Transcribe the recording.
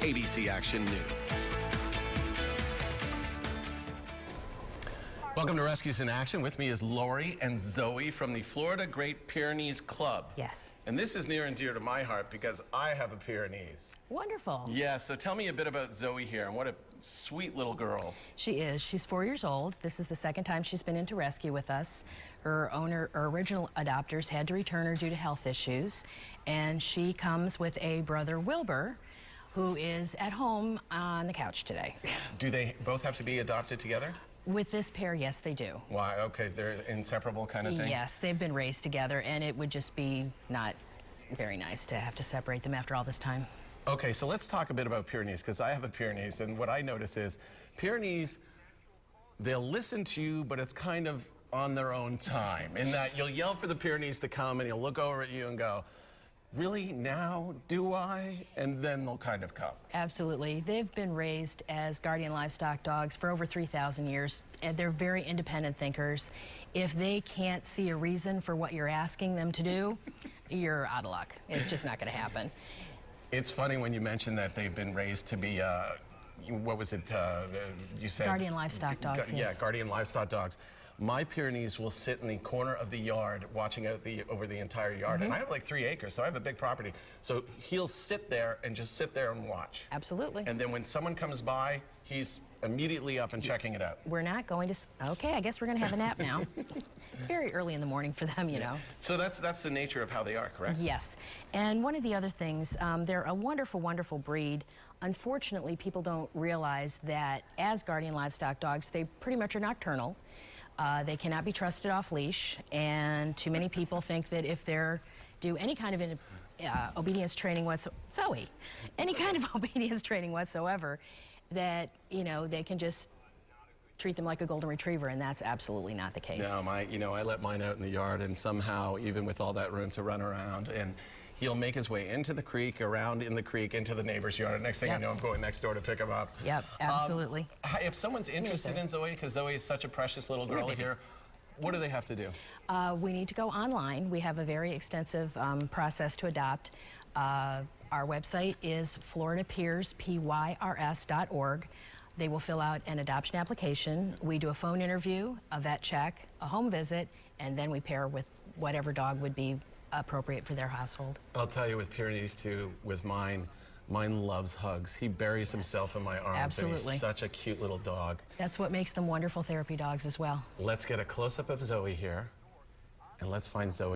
ABC Action News. Welcome to Rescues in Action. With me is Lori and Zoe from the Florida Great Pyranees Club. Yes. And this is near and dear to my heart because I have a Pyranees. Wonderful. Yeah, so tell me a bit about Zoe here and what a sweet little girl. She is. She's 4 years old. This is the second time she's been into rescue with us. Her original adopters had to return her due to health issues. And she comes with a brother, Wilbur, who is at home on the couch today. Do they both have to be adopted together? With this pair, yes, they do. Why? Okay, they're inseparable kind of thing? Yes, they've been raised together, and it would just be not very nice to have to separate them after all this time. Okay, so let's talk a bit about Pyranees, because I have a Pyranees, and what I notice is Pyranees, they'll listen to you, but it's kind of on their own time, in that you'll yell for the Pyranees to come, and he'll look over at you and go, really, now do I? And then they'll kind of come. Absolutely. They've been raised as guardian livestock dogs for over 3,000 years, and they're very independent thinkers. If they can't see a reason for what you're asking them to do, you're out of luck. It's just not going to happen. It's funny when you mention that they've been raised to be, what was it, you said? Guardian livestock dogs, Yeah, yes. guardian livestock dogs. My Pyrenees will sit in the corner of the yard watching out over the entire yard. And I have like 3 acres, so I have a big property. So he'll sit there and just sit there and watch. Absolutely. And then when someone comes by, he's immediately up and checking it out. We're not going to, okay, I guess we're going to have a nap now. It's very early in the morning for them, you know. So that's the nature of how they are, correct? Yes. And one of the other things, they're a wonderful, wonderful breed. Unfortunately, people don't realize that as guardian livestock dogs, they pretty much are nocturnal. They cannot be trusted off leash, and too many people think that if they're do any kind of obedience training Zoe, any kind of obedience training whatsoever, that they can just treat them like a golden retriever, and that's absolutely not the case. No, I let mine out in the yard, and somehow, even with all that room to run around, and he'll make his way into the creek, around in the creek, into the neighbor's yard. Next thing I know, I'm going next door to pick him up. Yep, absolutely. If someone's interested in Zoe, because Zoe is such a precious little girl here, what do they have to do? We need to go online. We have a very extensive process to adopt. Our website is floridapyrs.org. They will fill out an adoption application. We do a phone interview, a vet check, a home visit, and then we pair with whatever dog would be appropriate for their household. I'll tell you, with Pyrenees too, with mine loves hugs. He buries himself in my arms. Absolutely. And he's such a cute little dog. That's what makes them wonderful therapy dogs as well. Let's get a close-up of Zoe here, and let's find Zoe.